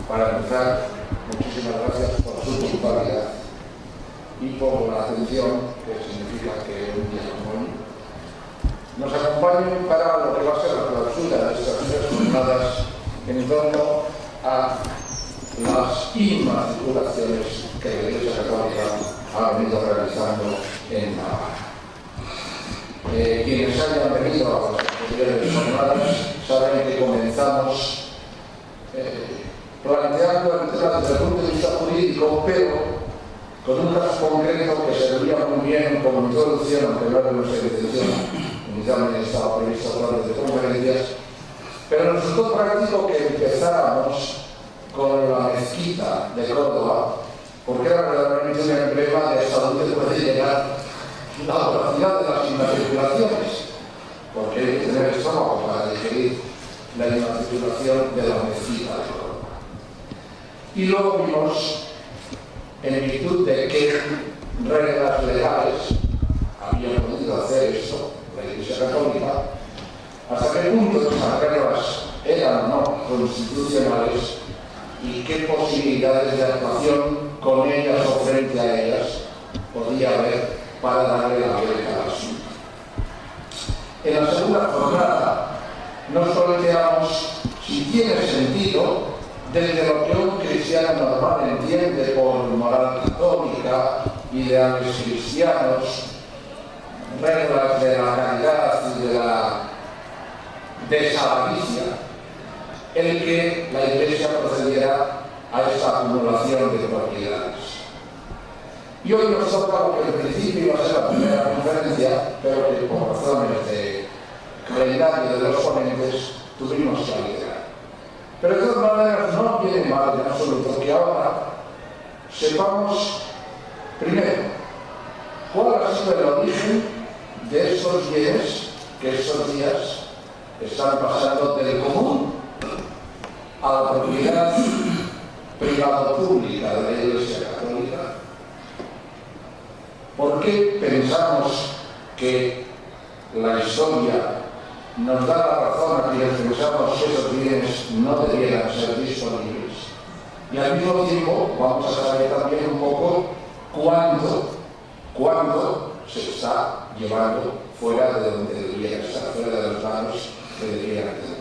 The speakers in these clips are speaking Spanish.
Para empezar, muchísimas gracias por su puntualidad y por la atención que significa que un día como hoy nos acompañen para lo que va a ser la clausura de estas 3 jornadas en torno a las inmatriculaciones que la Iglesia Católica ha venido realizando en Navarra. Quienes hayan venido a las anteriores jornadas saben que comenzamos planteando el tema desde el punto de vista jurídico, pero con un caso concreto que servía muy bien como introducción, aunque no era nuestra intención. Inicialmente estaba previsto hablar de conferencias, pero resultó práctico que empezáramos con la mezquita de Córdoba, porque era verdaderamente un emblema de hasta dónde puede llegar la voracidad de las inmatriculaciones, porque hay que tener estómago para digerir la inmatriculación de la mezquita de Córdoba. Y luego vimos, en virtud de qué reglas legales había podido hacer esto la Iglesia Católica, hasta qué punto esas reglas eran o no constitucionales y qué posibilidades de actuación con ellas o frente a ellas podía haber para darle la vuelta al asunto. En la segunda jornada nos planteamos si tiene sentido, desde lo que un cristiano normal entiende por moral católica, ideales cristianos, reglas de la caridad y de la desavaricia, el que la Iglesia procediera a esta acumulación de propiedades. Y hoy nos toca lo que en principio iba a ser la primera conferencia, pero que por razones de calendario de los ponentes tuvimos que liderar. Pero de todas maneras no viene mal en absoluto que ahora sepamos, primero, cuál ha sido el origen de estos bienes que estos días están pasando del común a la propiedad privado-pública de la Iglesia Católica. ¿Por qué pensamos que la historia nos da la razón a quienes pensamos que esos bienes no debieran ser disponibles? Y al mismo tiempo vamos a saber también un poco cuándo se está llevando fuera de donde debería estar, fuera de los manos que deberían tener.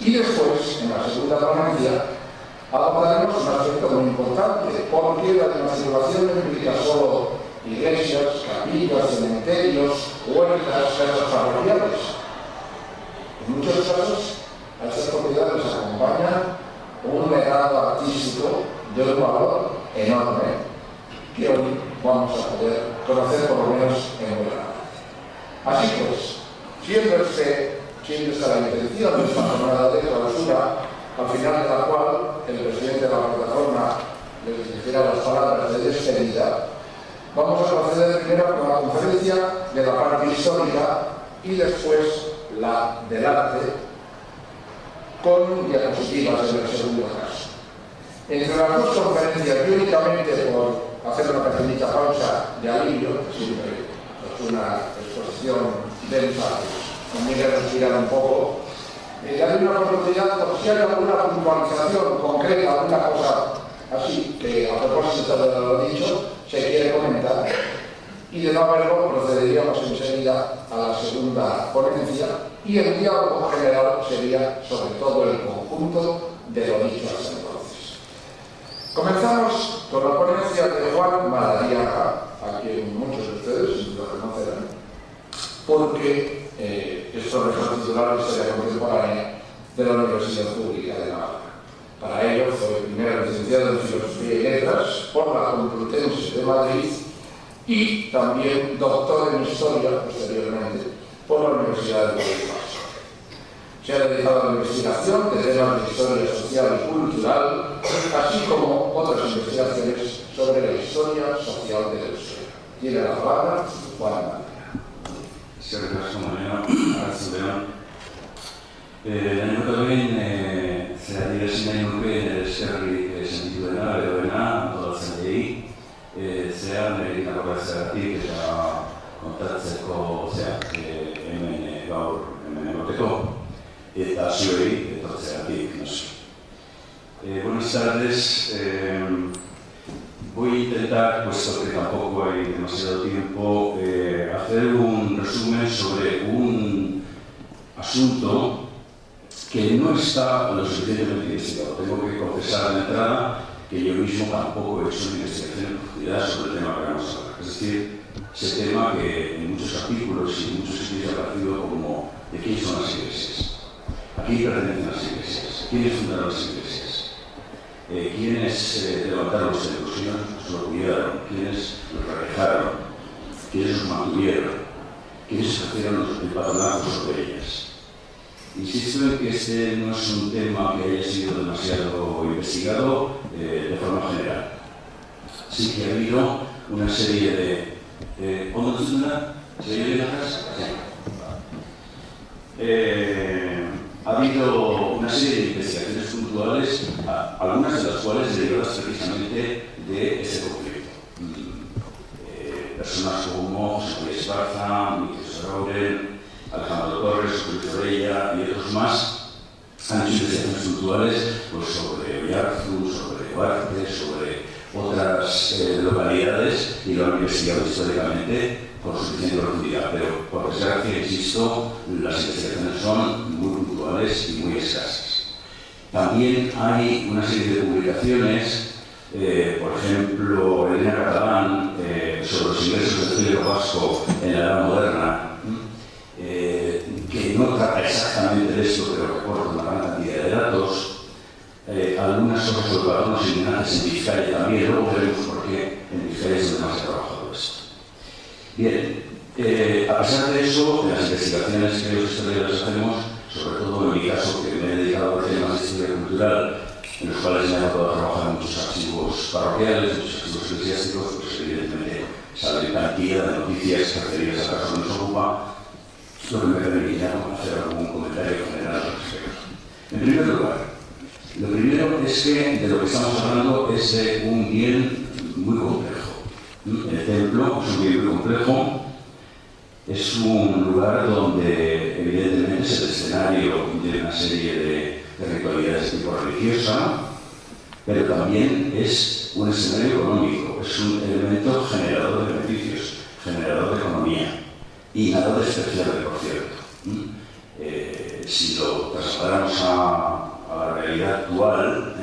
Y después, en la segunda ponencia, abordaremos un aspecto muy importante, porque la inmatriculación no implica solo iglesias, capillas, cementerios, huertas, casas parroquiales. En muchos casos, a estas propiedades acompaña un legado artístico de un valor enorme que hoy vamos a poder conocer por lo menos en buena parte. Así pues, siendo esta la intención de esta jornada de clausura, al final de la cual el presidente de la plataforma les dirigirá las palabras de despedida, vamos a proceder primero con la conferencia de la parte histórica y después la del arte, con diapositivas en el segundo caso. Entre las dos conferencias, y únicamente por hacer una pequeñita pausa de alivio, siempre es una exposición densa, conviene respirar un poco, darle una oportunidad por si hay alguna puntualización concreta, alguna cosa así que a propósito de lo dicho se quiere comentar, y de no haberlo procederíamos enseguida a la segunda ponencia y el diálogo general sería sobre todo el conjunto de lo dicho hasta entonces. Comenzamos con la ponencia de Juan Madariaga, a quien muchos de ustedes lo conocerán, porque es profesor titular de Historia Contemporánea de la Universidad Pública de Navarra. Para ello fue primero licenciado en Filosofía y Letras por la Complutense de Madrid y también doctor en Historia, posteriormente, por la Universidad de País Vasco. Se ha dedicado a la investigación de temas de historia social y cultural, así como otras investigaciones sobre la historia social de Euskera. Tiene la palabra Juan María. Eskerrik asko, Mariano, arratsaldeon. Lehenengo behin, zerari ezin nahi nuke eskerrik sentitu dena, beroena, antolatzaileei, zean egitako bertzeagatik eta kontatzeko hemen gaur hemen egoteko, eta zuei etortzeagatik noski. Buenas tardes. Voy a intentar, puesto que tampoco hay demasiado tiempo, hacer un resumen sobre un asunto que no está lo suficientemente investigado. Tengo que confesar de entrada que yo mismo tampoco he hecho una investigación en profundidad sobre el tema que vamos a hablar. Es decir, ese tema que en muchos artículos y en muchos sitios ha aparecido como de quiénes son las iglesias, a quién pertenecen las iglesias, quiénes fundaron las iglesias. ¿Quiénes levantaron los templos? ¿Quiénes los cuidaron? ¿Quiénes los realizaron? ¿Quiénes los mantuvieron? ¿Quiénes ejercieron el patronato sobre ellas? Insisto en que este no es un tema que haya sido demasiado investigado de forma general. Sí que ha habido una serie de... ¿Cómo se llama? ¿Se oye bien atrás? Ha habido una serie de investigaciones puntuales, algunas de las cuales derivadas precisamente de ese conflicto. Personas como José María Esparza, Miquel Serrauren, Alejandro Torres, Luis Orella y otros más han hecho investigaciones puntuales sobre Oyarzun, sobre Huarte, sobre otras localidades y lo han investigado históricamente con suficiente profundidad, pero por desgracia, insisto, las investigaciones son muy puntuales y muy escasas. También hay una serie de publicaciones, por ejemplo, Elena Catalán, sobre los ingresos del clero vasco en la Edad Moderna, que no trata exactamente de esto, pero reporta una gran cantidad de datos. Algunas cosas sobre patronos inmigrantes en Vizcaya también, luego veremos por qué en Vizcaya es donde más se ha trabajado esto. Bien, a pesar de eso, de las investigaciones que los historiadores hacemos, sobre todo en mi caso, que me he dedicado a temas de historia cultural, en los cuales me ha tocado trabajar en muchos archivos parroquiales, muchos archivos eclesiásticos, pues evidentemente sale cantidad de noticias referidas al caso que nos ocupa, lo que me permitiría hacer algún comentario general al respecto. En primer lugar, lo primero es que de lo que estamos hablando es de un bien muy complejo. El templo es un bien muy complejo, es un lugar donde evidentemente es el escenario de una serie de ritualidades de tipo religiosa, pero también es un escenario económico, es un elemento generador de beneficios, generador de economía y nada despreciable, por cierto. Si lo trasladamos a la realidad actual,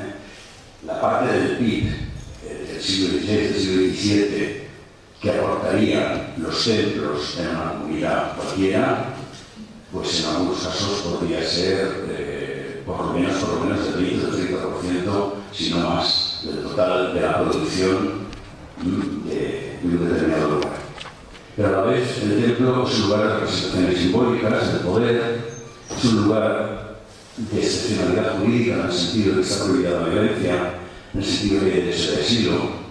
la parte del PIB del siglo XVI, del siglo XVII, que aportarían los templos en una comunidad cualquiera, pues en algunos casos podría ser por lo menos del 20 o del 30%, si no más, del total de la producción de un determinado lugar. Pero a la vez el templo es un lugar de representaciones simbólicas, de poder, es un lugar de excepcionalidad jurídica en el sentido de que está prohibida la violencia, en el sentido de derecho de asilo.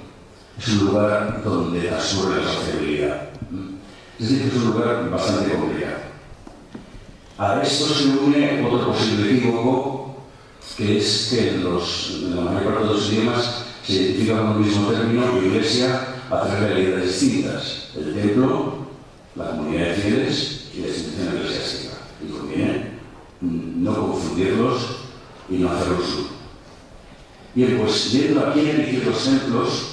Es un lugar donde transcurre la sociabilidad. Es decir, es un lugar bastante complicado. A esto se une otro posible equívoco, que es que en la mayor parte de los idiomas se identifica con el mismo término iglesia a tres realidades distintas: el templo, la comunidad de fieles y la institución eclesiástica. Y conviene no confundirlos y no hacerlos uno. Bien, pues viendo a quién elegir los templos,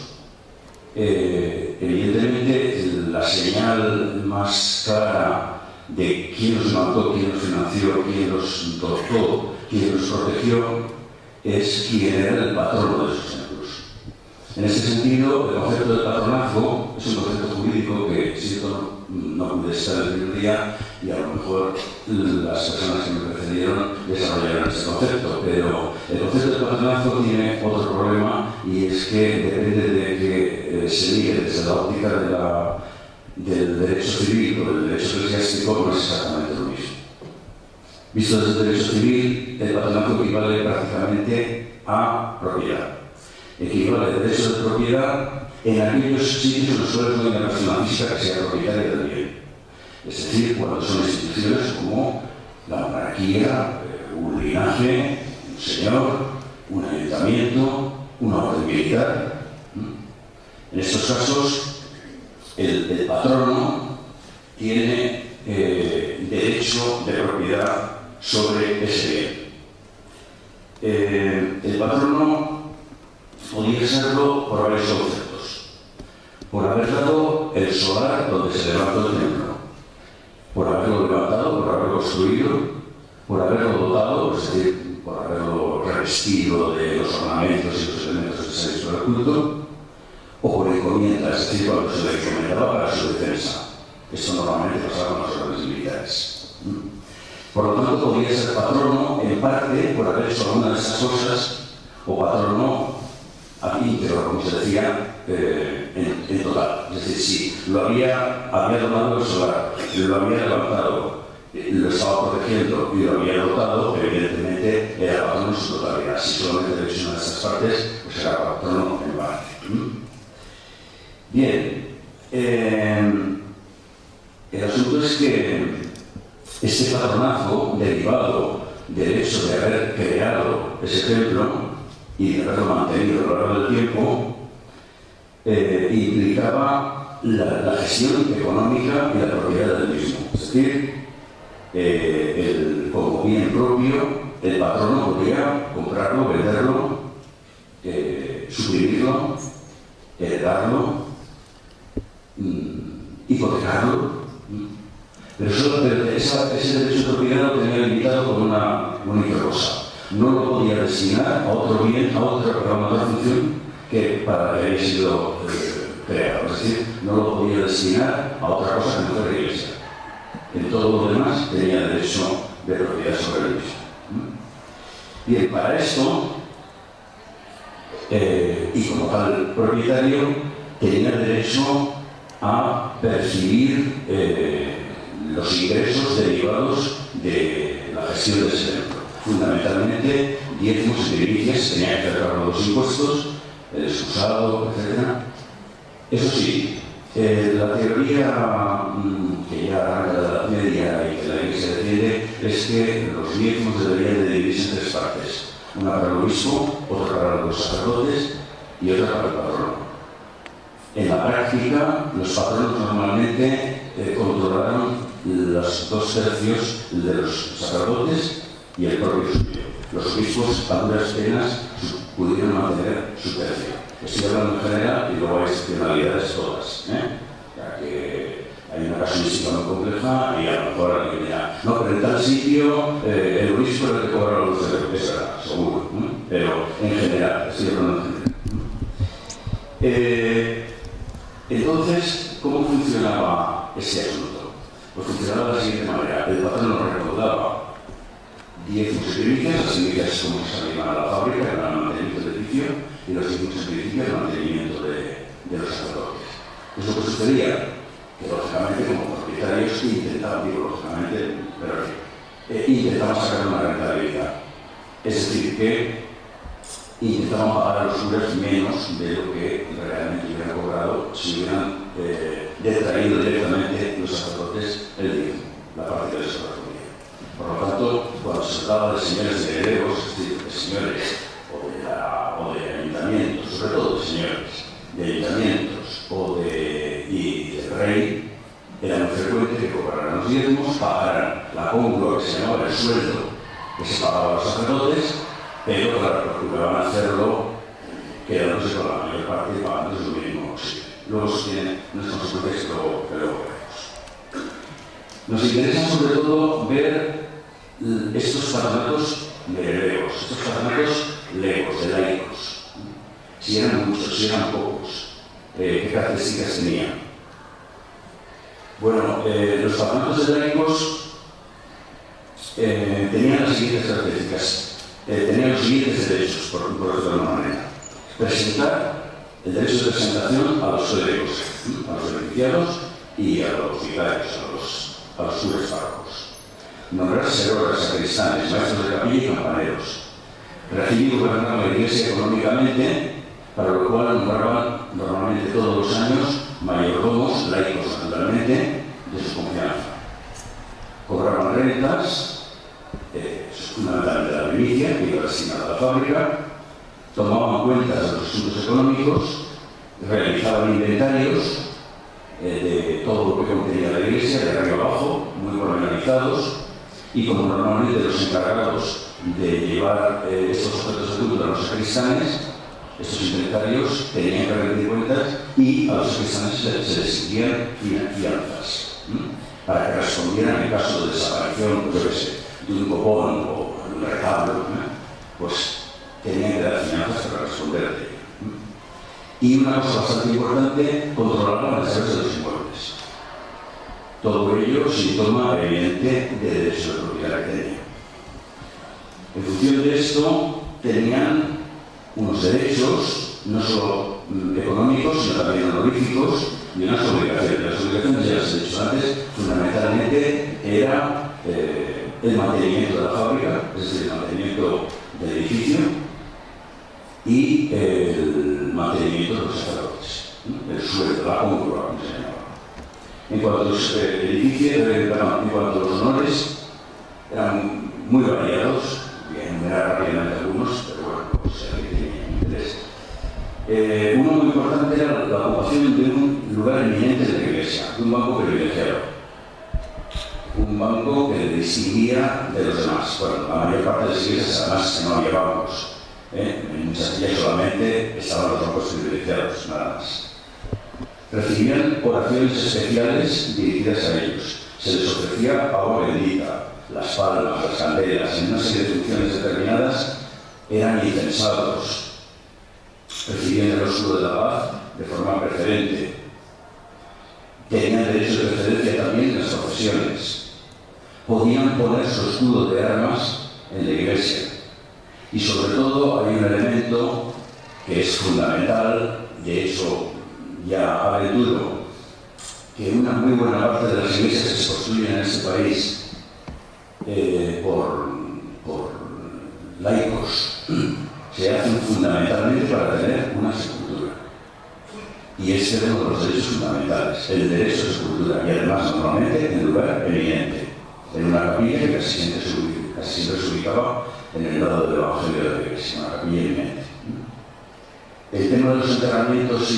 evidentemente la señal más clara de quién los levantó, quién los financió, quién los dotó, quién los protegió, es quién era el patrono de esos templos. En ese sentido, el concepto de patronazgo es un concepto jurídico que, siento, no pude estar el primer día y a lo mejor las personas que me precedieron desarrollaron ese concepto, pero el concepto de patronazgo tiene otro problema y es que depende de que se mire desde la óptica del derecho civil o del derecho eclesiástico, no es exactamente lo mismo. Visto desde el derecho civil, el patronazgo equivale prácticamente a propiedad. Equivale al derecho de propiedad en aquellos sitios en los cuales no hay una persona física que sea propietaria del bien. Es decir, cuando son instituciones como la monarquía, un linaje, un señor, un ayuntamiento, una orden militar. En estos casos, el patrono tiene derecho de propiedad sobre ese bien. El patrono podía serlo por varios conceptos. Por haber dado el solar donde se levantó el templo, por haberlo levantado, por haberlo construido, por haberlo dotado, es decir, por haberlo revestido de los ornamentos y los elementos necesarios para el culto, o por encomienda, es decir, cuando se le encomendaba para su defensa. Esto normalmente pasaba con las órdenes militares. Por lo tanto, podía ser patrono, en parte, por haber hecho alguna de estas cosas, o patrono íntegro, como se decía, en total. Es decir, si lo había donado el solar, lo había levantado, lo estaba protegiendo y lo había dotado, evidentemente era patrono en su totalidad. Si solamente le hecho una de estas partes, pues era patrono en parte. Bien, el asunto es que este patronazgo derivado del hecho de haber creado ese templo y de haberlo mantenido a lo largo del tiempo, implicaba la gestión económica y la propiedad del mismo. Es decir, como bien propio, el patrono podía comprarlo, venderlo, suprimirlo, heredarlo, hipotecarlo. Pero ese derecho de propiedad lo tenía limitado por una única cosa. No lo podía destinar a otro bien, a otra función que para la que había sido creado. Es decir, no lo podía destinar a otra cosa que no fuera la Iglesia. En todo lo demás tenía derecho de propiedad sobre el mismo. Bien, para esto, y como tal propietario, tenía derecho a percibir los ingresos derivados de la gestión de ese templo. Fundamentalmente, diezmos y primicias, tenía que hacer cargo de los impuestos, el excusado, etc. Eso sí, la teoría que ya arranca de la Edad Media y que la Iglesia defiende es que los diezmos deberían de dividirse en tres partes. Una para el obispo, otra para los sacerdotes y otra para el patrono. En la práctica, los patronos normalmente controlaron los 2/3 de los sacerdotes y el propio suyo. Los obispos, a duras penas, pudieron mantener su tercio. Estoy hablando en general y luego hay excepcionalidades todas. Ya que hay una casuística muy compleja y a lo mejor alguien dirá, no, pero en tal sitio el obispo es el que cobra los euros, seguro. Pero en general, estoy hablando en general. Entonces, ¿cómo funcionaba ese asunto? Pues funcionaba de la siguiente manera. El patrono recaudaba diezmos y primicias, las primicias como se llaman a la fábrica, era el mantenimiento del edificio, y los diezmos y primicias el mantenimiento de los sacerdotes. ¿Qué es lo que sucedía? Que lógicamente como propietarios intentaban sacar una rentabilidad. Es decir, que intentaban pagar a los curas menos de lo que realmente hubieran cobrado si hubieran detraído directamente los sacerdotes el diezmo, la parte que les correspondía. Por lo tanto, cuando se trataba de señores de herederos, es decir, de señores o de ayuntamientos, sobre todo de señores de ayuntamientos y del rey, era muy frecuente que cobraran los diezmos, pagaran la congrua que se llamaba el sueldo que se pagaba a los sacerdotes, pero claro, procuraban hacerlo quedándose con la mayor parte y pagándose lo mínimo posible. Luego se tienen unas consecuencias que luego veremos. Nos interesa sobre todo ver estos patronatos de herederos, estos patronatos legos, de laicos. si eran muchos, si eran pocos, qué características tenían. Bueno, los patronatos hebraicos tenían las siguientes características, tenían los siguientes derechos, por decirlo de alguna manera. Presentar el derecho de presentación a los clérigos, a los beneficiados y a los vicarios, a los curas párrocos. Nombrar seroras, sacristanes, maestros de capilla y campaneros. Recibir y gobernar la iglesia económicamente, para lo cual nombraban normalmente todos los años mayordomos, laicos naturalmente, de su confianza. Cobraban rentas, fundamentalmente la primicia, que iba destinada a la fábrica, tomaban cuentas de los asuntos económicos, realizaban inventarios de todo lo que contenía la iglesia, de arriba abajo, muy pormenorizados, y como normalmente los encargados de llevar estos objetos de culto a los sacristanes, estos inventarios tenían que rendir cuentas y a los sacristanes se les exigían fianzas para que respondieran en caso de desaparición, yo qué sé, de un copón o de un retablo, pues tenían que dar fianzas para responder de ello. Y una cosa bastante importante, controlaban las reservas de los inmuebles. Todo ello síntoma evidente de derecho de propiedad que tenían. En función de esto, tenían unos derechos, no solo económicos, sino también honoríficos, y unas obligaciones. Las obligaciones, ya las he dicho antes, fundamentalmente era el mantenimiento de la fábrica, es decir, el mantenimiento del edificio, y el mantenimiento de los sacerdotes, el sueldo, la cóncora, como se llamaba. En cuanto a los edificios, en cuanto a los honores, eran muy variados, voy a enumerar rápidamente algunos, pero bueno, pues si alguien tiene interés. Uno muy importante era la ocupación de un lugar eminente de la iglesia, de un banco privilegiado. Un banco que le distinguía de los demás. Bueno, la mayor parte de las iglesias, además, que no había bancos. En muchas de ellas solamente estaban los bancos privilegiados, nada más. Recibían oraciones especiales dirigidas a ellos. Se les ofrecía agua bendita, las palmas, las candelas, en una serie de funciones determinadas eran incensados. Recibían el ósculo de la paz de forma preferente. Tenían derecho de preferencia también en las profesiones. Podían poner su escudo de armas en la iglesia. Y sobre todo hay un elemento que es fundamental, de hecho ya aventuro que una muy buena parte de las iglesias que se construyen en este país por laicos se hacen fundamentalmente para tener una sepultura. Y este es uno de los derechos fundamentales, el derecho a sepultura, y además normalmente en lugar eminente, en una capilla que casi siempre se ubicaba en el lado del Evangelio de la Iglesia, una capilla eminente. El tema de los enterramientos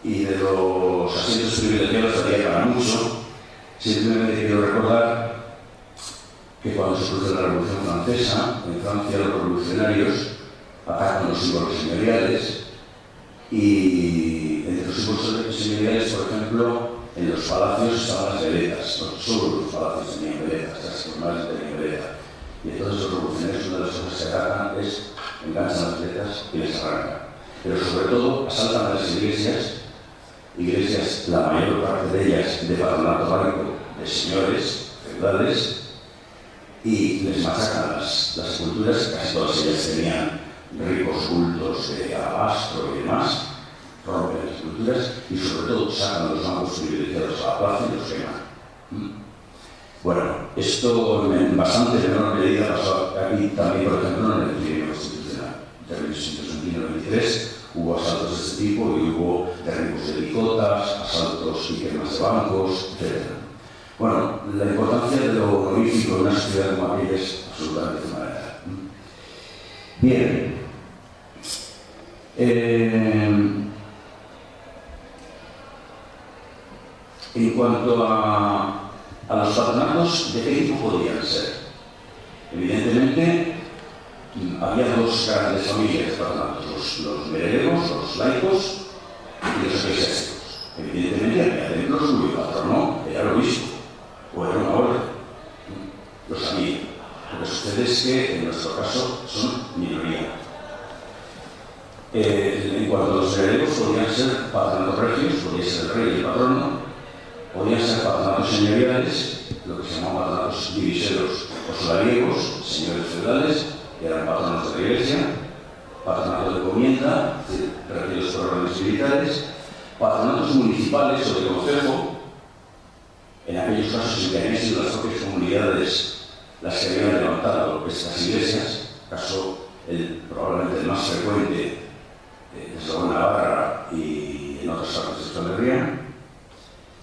y de los asientos privilegiados daría para mucho. Simplemente quiero recordar que cuando se produce la Revolución Francesa, en Francia los revolucionarios atacan los símbolos señoriales y entre los símbolos señoriales, por ejemplo, en los palacios estaban las veletas. No, solo los palacios tenían veletas, las normales tenían veletas. Y entonces los revolucionarios, una de las cosas que atacan es enganchan las veletas y les arrancan. Pero sobre todo asaltan a las iglesias, la mayor parte de ellas de patronato básico, de señores feudales, y les machacan las sepulturas, casi todas ellas tenían ricos cultos de alabastro y demás, rompen las sepulturas y sobre todo sacan a los bancos privilegiados a la plaza y los queman. Bueno, esto en bastante menor medida pasó aquí también, por ejemplo, en el Tribunal Constitucional. En 1823 hubo asaltos de este tipo y hubo derribos de bicotas, asaltos y quemas de bancos, etc. Bueno, la importancia de lo honorífico de una sociedad como aquella es absolutamente fundamental. Bien. En cuanto a los patronatos, ¿de qué tipo podían ser? Evidentemente, había dos grandes familias de patronatos, los merelegos, los laicos y los eclesiásticos. Evidentemente, había dentro cuyo patrono era el obispo, o era una orden. Lo sabían. Lo que sucede es que, en nuestro caso, son minoría. En cuanto a los heredos, podían ser patronatos regios, podía ser el rey y el patrono, podían ser patronatos señoriales, lo que se llamaban patronatos diviseros o solariegos, señores feudales, que eran patronos de la iglesia, patronato de comienda, regidos por órdenes militares, patronatos municipales o de concejo, en aquellos casos en que habían sido las propias comunidades las que habían levantado estas iglesias, caso probablemente el más frecuente desde luego en Navarra y en otras partes de Euskal Herria,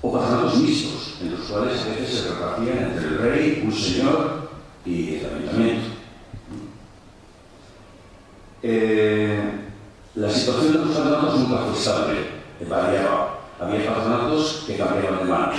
o patronatos mixtos, en los cuales a veces se repartían entre el rey, un señor y el ayuntamiento. La situación de los patronatos nunca fue estable, variaba. Había patronatos que cambiaban de mano,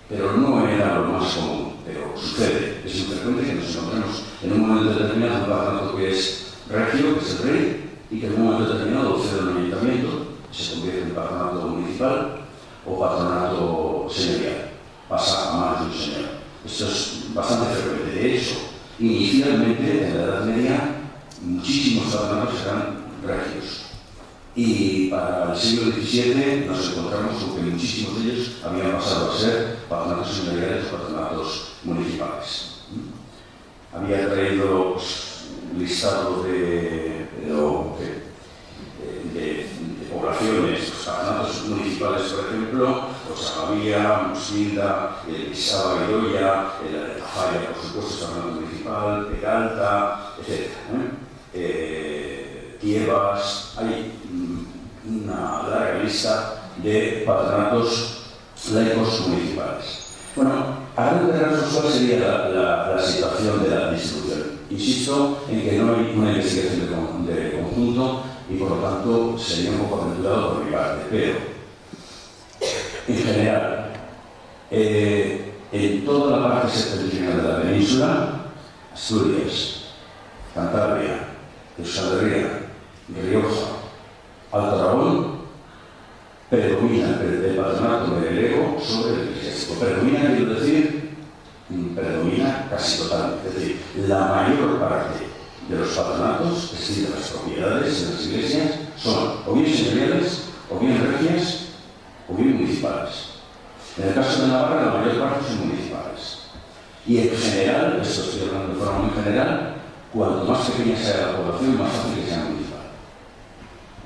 pero no era lo más común. Pero sucede, es muy frecuente que nos encontremos en un momento determinado un patronato que es regio, que es el rey, y que en un momento determinado cede un ayuntamiento, se convierte en patronato municipal o patronato señorial, pasa a manos de un señor. Esto es bastante frecuente. De hecho, inicialmente, en la Edad Media, muchísimos patronatos eran regios. Y para el siglo XVII nos encontramos con que muchísimos de ellos habían pasado a ser patronatos señoriales o patronatos municipales. Había traído un listado de poblaciones, los patronatos municipales, por ejemplo, Osagavía, Musquilda, Pisaba, Idoia, la Falla, por supuesto, patronato municipal, Peralta, etc. Tiebas, hay una larga lista de patronatos laicos municipales. Bueno, a grandes rasgos, ¿cuál sería la situación de la distribución? Insisto en que no hay una investigación de conjunto y por lo tanto sería un poco aventurado por mi parte, pero en general, en toda la parte septentrional de la península, Asturias, Cantabria, Euskal Herria, Rioja, Alto Aragón, predomina el patronato medelego sobre el eclesiástico. Predomina, quiero decir, predomina casi totalmente. Es decir, la mayor parte de los patronatos, es decir, de las propiedades de las iglesias, son o bien señoriales, o bien regias, o bien municipales. En el caso de Navarra, la mayor parte son municipales. Y en general, esto estoy hablando de forma muy general, cuanto más pequeña sea la población, más fácil que sea municipal.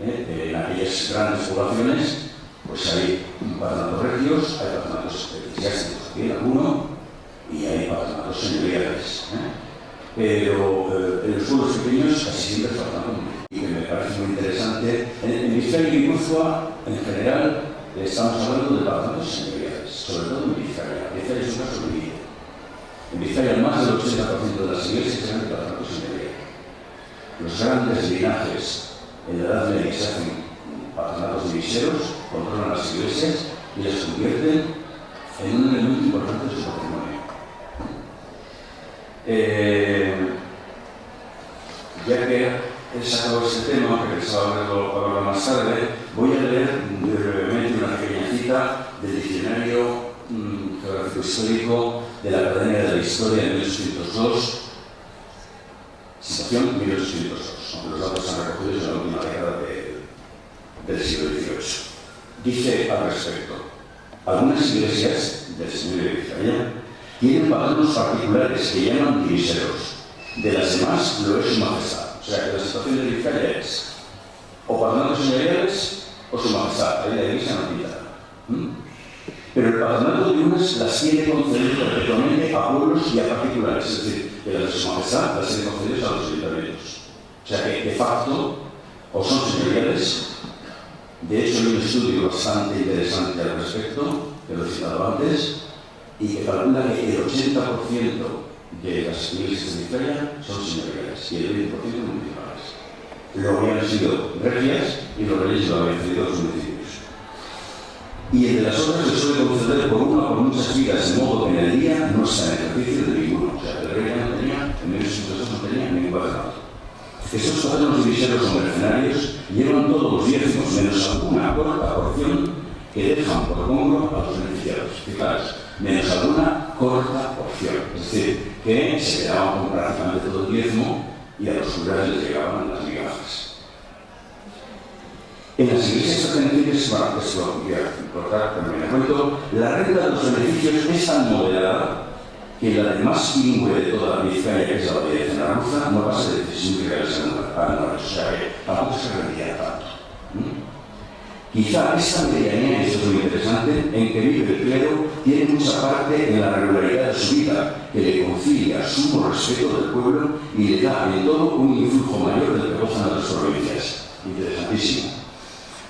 En aquellas grandes poblaciones, pues hay patronatos regios, hay patronatos eclesiásticos, también alguno, y hay patronatos señoriales. Pero en los pueblos pequeños casi siempre es patronato municipal. Y que me parece muy interesante. En Vizcaya y Guipúzcoa, en general, estamos hablando de patronatos señoriales, sobre todo en Vizcaya. Vizcaya es un caso muy. En Vizcaya, más del 80% de las iglesias eran de patronatos señoriales. Los grandes linajes en la Edad Media se hacen patronatos diviseros, controlan las iglesias y las convierten en un elemento importante de su patrimonio. Ya que he sacado este tema, que pensaba hablarlo más tarde, voy a leer brevemente una pequeña cita del diccionario geográfico histórico de la Academia de la Historia de 1802, situación 1802, aunque los datos están recogidos en la última década del siglo XVIII. Dice al respecto: algunas iglesias del señorío de Vizcaya tienen patronos particulares que llaman diviseros, de las demás lo es su majestad. O sea que la situación de Vizcaya es o patronatos señoriales o su majestad, ahí la iglesia no pinta. Pero el patronato de unas las tiene concedidas perpetuamente a pueblos y a particulares, es decir, que las de su majestad las tiene concedidas a los ayuntamientos. O sea que de facto o son señoriales. De hecho, hay un estudio bastante interesante al respecto, que lo he citado antes, y que calcula que el 80% de las iglesias de Vizcaya son señoriales y el 20% municipales. Lo habían sido regias y los reyes lo habían cedido a los municipios. Y entre las otras se suele conceder por una o por muchas vidas, de modo que en el día no está en ejercicio de ninguno. O sea, el rey no tenía, en 1802 no tenía ningún patronato. Estos patronos diviseros o mercenarios llevan todos los diezmos, menos alguna corta porción que dejan por congro a los beneficiados. Fijaos, menos alguna corta porción. Es decir, que se quedaban con prácticamente todo el diezmo y a los curas les llegaban las migajas. En las iglesias pertenecientes, bueno, esto voy a cortar, pero me cuento, la renta de los beneficios es tan moderada que la de más bilingüe de toda la Vizcaya, que es la audiencia andaluza, no pasa de 16.000 reales anuales, o sea que tampoco se rendía tanto. Quizá esta medianía, esto es muy interesante, en que vive el clero, tiene mucha parte en la regularidad de su vida, que le concilia sumo respeto del pueblo y le da en todo un influjo mayor del que gozan otras provincias. Interesantísimo.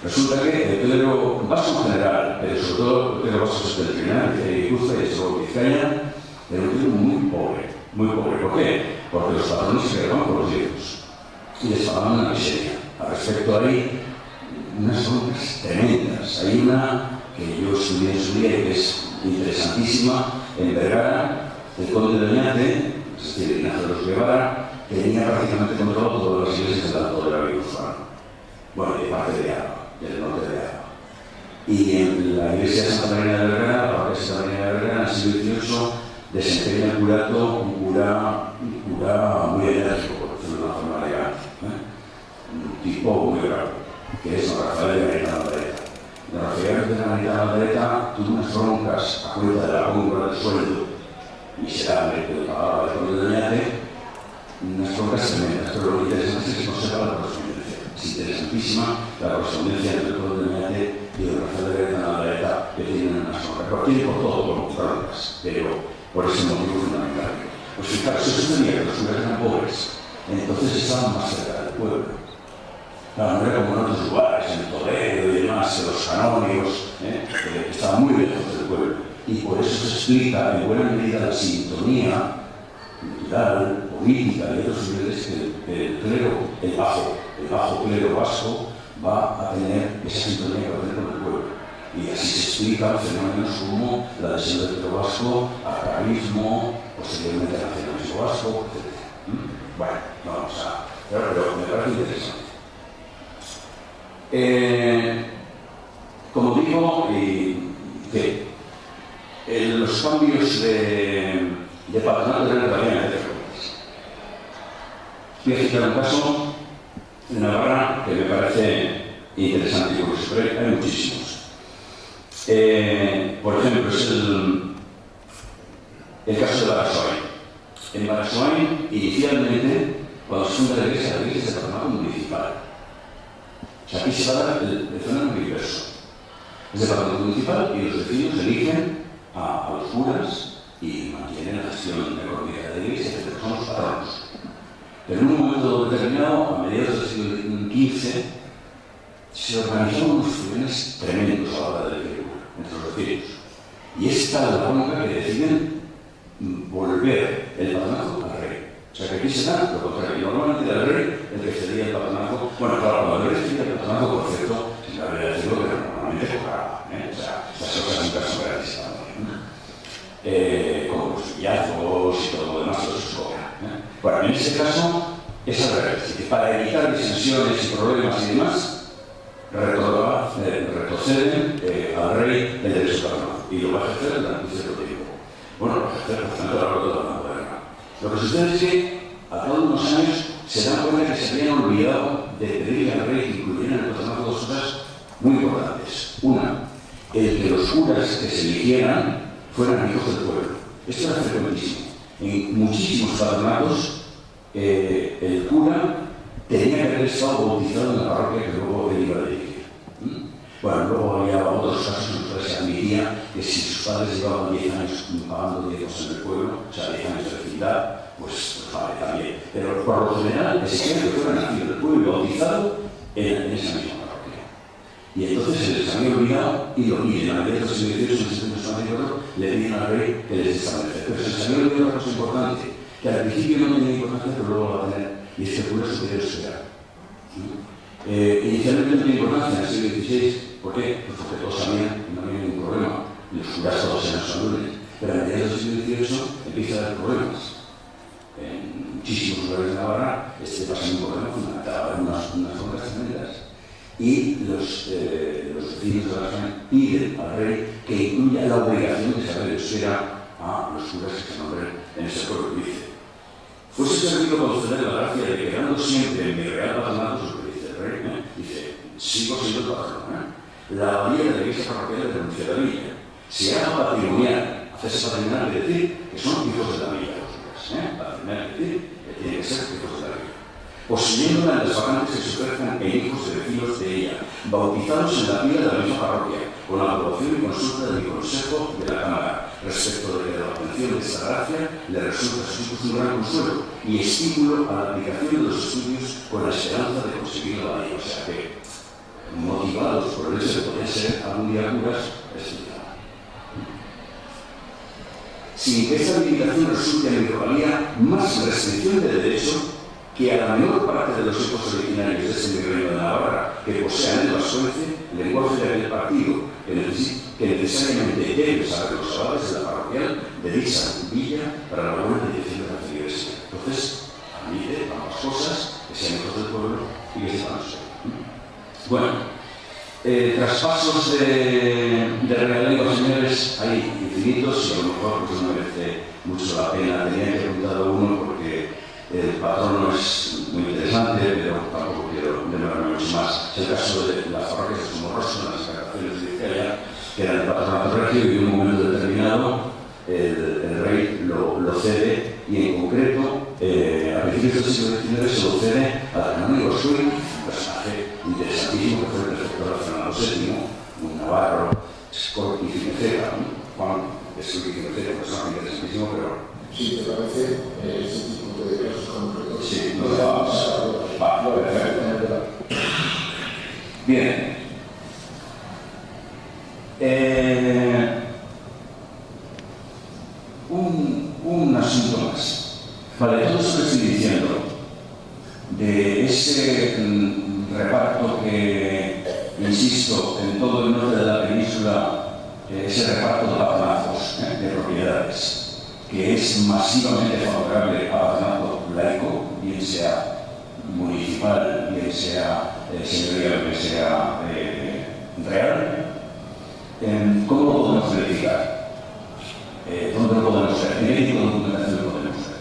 Resulta que el clero vasco en general, pero sobre todo el clero vasco septentrional, de Guipúzcoa y de Vizcaya, era un clero muy pobre. Muy pobre. ¿Por qué? Porque los patrones se quedaban con los hijos y les pagaban una miseria. Al respecto hay unas broncas tremendas. Hay una que yo estudié en su día y que es interesantísima en Vergara, el conde de Oñate, es decir, Ignacio de los Guevara, que tenía prácticamente controlado todas las iglesias del Alto de la Guipúzcoa. Bueno, de parte de Ava, del norte de Ava. Y en la iglesia de Santa María de Vergara, la parroquia de Santa María de Vergara, en el siglo XVIII, desempeña el curato un cura muy enérgico, por decirlo de una forma elegante, un tipo muy bravo, que es don Rafael de Marita Navarrete. Don Rafael de Marita Navarrete tuvo unas broncas a cuenta de la compra del sueldo miserable que le pagaba el conde de Oñate, unas broncas tremendas, pero lo interesante es que se conserva la correspondencia. Es interesantísima la correspondencia entre el conde de Oñate y don Rafael de Marita Navarrete, que tienen unas broncas, pero tiene por todo, por broncas, pero por ese motivo fundamental. Pues fijaros, eso tenía que los curas eran pobres, entonces estaban más cerca del pueblo. Claro, no era como en otros lugares, en Toledo y demás, que los canónigos, que estaban muy lejos del pueblo. Y por eso se explica en buena medida la sintonía cultural, política y otros niveles que el clero, el bajo clero vasco, va a tener esa sintonía que va a tener con el pueblo. Y así se explican fenómenos como la adhesión del clero vasco, agrarismo, posteriormente el nacionalismo vasco, etc. Bueno, vamos a... Pero me parece interesante. Como digo, los cambios de patronato de la realidad de reuniones. Voy a citar un caso de Navarra que me parece interesante y curioso, pero hay muchísimos. Por ejemplo, es el caso de Barasoain. En Barasoain, inicialmente, cuando se funda la iglesia es el patronato municipal. O sea, aquí se va a dar el fenómeno inverso. Es el patronato municipal y los vecinos eligen a los curas y mantienen la gestión económica de la iglesia, que son los patronos. Pero en un momento determinado, a mediados del siglo XV, se organizaron unos furiones tremendos a la hora del clero entre los vecinos. Y es tal la bronca que deciden volver el patronato al rey. O sea que aquí se da lo contrario. Normalmente era el rey el que cedía el patronato. Bueno, claro, cuando el rey cedía el patronato, por cierto, se me habría decidido que normalmente cobraba. O sea, estas cosas nunca son gratis también. Como los villazos y todo lo demás, todo eso se cobra. Bueno, en este caso es al revés. Es decir, para evitar disensiones y problemas y demás, retroceden al rey el derecho al patronato y lo va a ejercer durante un cierto tiempo. Bueno, lo va a ejercer bastante a lo largo de toda la moderna. Lo que sucede es que a todos unos años se dan cuenta que se habían olvidado de pedirle al rey que incluyera en el patronato dos cosas muy importantes. Una, el que los curas que se eligieran fueran hijos del pueblo. Esto era frecuentísimo. En muchísimos patronatos el cura tenía que haber estado bautizado en la parroquia que luego él iba a dirigir. Bueno, luego había otros casos en los cuales se admitía que si sus padres llevaban 10 años pagando diezmos en el pueblo, o sea, 10 años de vecindad, pues vale, también. Pero por lo general, exigían que fuera nacido del pueblo y bautizado en esa misma parroquia. Y entonces se les había olvidado y en la medida de los siglo XVIII, en 1794, le pidieron al rey que les estableciera. Pero se les había olvidado una cosa importante, que al principio no tenía importancia, pero luego va a tener, y es que el cura superior esperar. Inicialmente no tenía importancia en el siglo XVI. ¿Por qué? Pues porque todos sabían que no había ningún problema. Los curas todos eran saludes. Pero a mediados del siglo XVIII empieza a haber problemas. En muchísimos lugares de Navarra pasa un problema fundamental, unas zonas tremendas. Y los vecinos de Barasoain piden al rey que incluya la obligación de saber euskera a los curas que se nombren en ese pueblo. Dice: fuese servido conceder la gracia de que, quedando siempre en mi real patronato, dice el rey, dice, sigo siendo el patrono, la abadía de la iglesia parroquial de la Nuncia de la Villa. Se llama patrimonial. Hacerse patrimonial quiere decir que son hijos de la Villa. Patrimonial quiere decir que tienen que ser hijos de la Villa. Poseyéndola en las vacantes que se ofrezcan en hijos de vecinos de ella, bautizados en la pila de la misma parroquia, con la aprobación y consulta del Consejo de la Cámara, respecto de que la obtención de esta gracia le resulta a sus hijos un gran consuelo y estímulo a la aplicación de los estudios con la esperanza de conseguir la valía. O sea que, motivados por el hecho de poder ser algún día curas, estudiaban. Sin que esta limitación resulte en microvalía más restricción de derecho que a la menor parte de los hijos originarios de este reino de Navarra que posean el vascuence, lenguaje de aquel partido que necesariamente debe saber los abades de la parroquial de dicha villa para la buena dirección de la iglesia. Entonces, admite ambas cosas, que sean hijos del pueblo y que sepan ser. Bueno, traspasos de realengo, señores, hay infinitos y a lo mejor pues, no merece mucho la pena. Tenía que apuntar uno porque el patrono es muy interesante, pero tampoco quiero demorarme mucho más. Es el caso de las parroquias de Somorrostro, las encarnaciones de Vizcaya, que eran el patronato regio y en un momento determinado el rey lo cede y en concreto a principios del siglo XIX se lo cede al canónigo Suy, un personaje interesantísimo que fue el prefector de Fernando VII, un navarro, Escort y Cineceta, Juan Escort y Cineceta, un personaje interesantísimo, pero... Sí, ¿te parece ese tipo de casos concretos? Sí, no va, perfecto. Bien. Un asunto más. Vale, todo eso que estoy diciendo, de ese reparto que, insisto, en todo el norte de la península, ese reparto de patronazos, de propiedades, que es masivamente favorable al patronazgo laico, bien sea municipal, bien sea señorial, bien sea real, ¿cómo lo podemos verificar? ¿Dónde lo podemos ver? ¿En qué tipo de documentación lo podemos ver?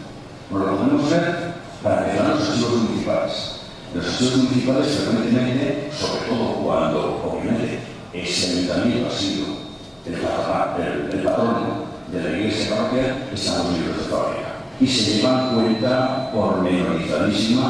Bueno, lo podemos ver para empezar los archivos municipales. Los archivos municipales frecuentemente, sobre todo cuando, obviamente, ese ayuntamiento ha sido el patrono de la iglesia parroquial, están los libros de fábrica. Y se llevan cuenta pormenorizadísima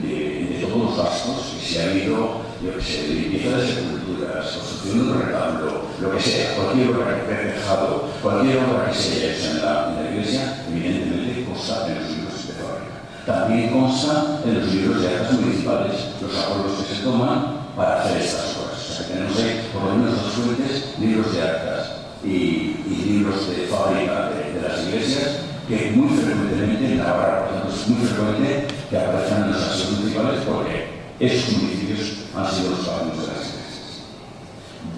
de todos los gastos que se ha habido, yo que sé, de limpieza de sepulturas, construcción de un retablo, lo que sea, cualquier obra que haya dejado, cualquier obra que se haya hecho en la iglesia, evidentemente consta en los libros de fábrica. También consta en los libros de actas municipales, los acuerdos que se toman para hacer estas obras. O sea, que tenemos ahí por lo menos dos fuentes, libros de actas y libros de fábrica de las iglesias, que muy frecuentemente en Navarra, por tanto, es muy frecuente que aparezcan en los archivos municipales porque esos municipios han sido los patronos de las iglesias.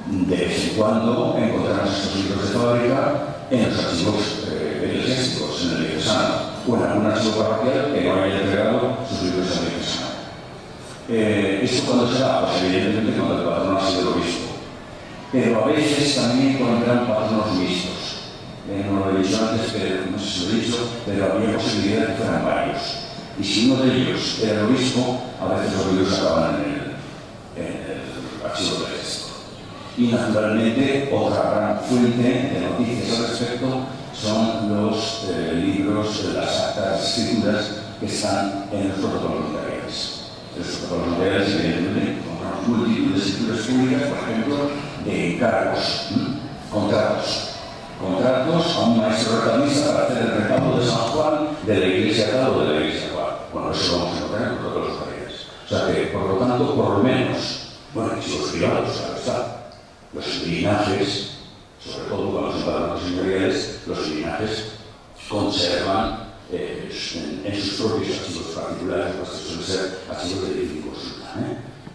De vez en cuando encontramos estos libros de fábrica en los archivos eclesiásticos, en el diocesano, o en algún archivo parroquial que no haya entregado sus libros al diocesano. ¿Esto cuándo se da? Pues evidentemente cuando el patrono ha sido el obispo. Pero a veces también encuentran patronos mixtos. No lo he dicho antes, pero no sé si lo he dicho, pero había posibilidad de que fueran varios. Y si uno de ellos era el obispo, a veces los libros acaban en el archivo del ejército. Y naturalmente, otra gran fuente de noticias al respecto son los libros, las actas, escrituras que están en los protocolos notariales. Los protocolos notariales, evidentemente, con multitud de escrituras públicas, por ejemplo, de encargos, contratos a un maestro retabulista para hacer el retablo de San Juan de la iglesia tal o de la iglesia cual. Bueno, eso lo vamos a encontrar en protocolos notariales. O sea que, por lo tanto, por lo menos, bueno, archivos privados, claro está, los linajes, sobre todo cuando son patronatos señoriales, los linajes conservan en sus propios archivos particulares, que suelen ser archivos de difícil consulta,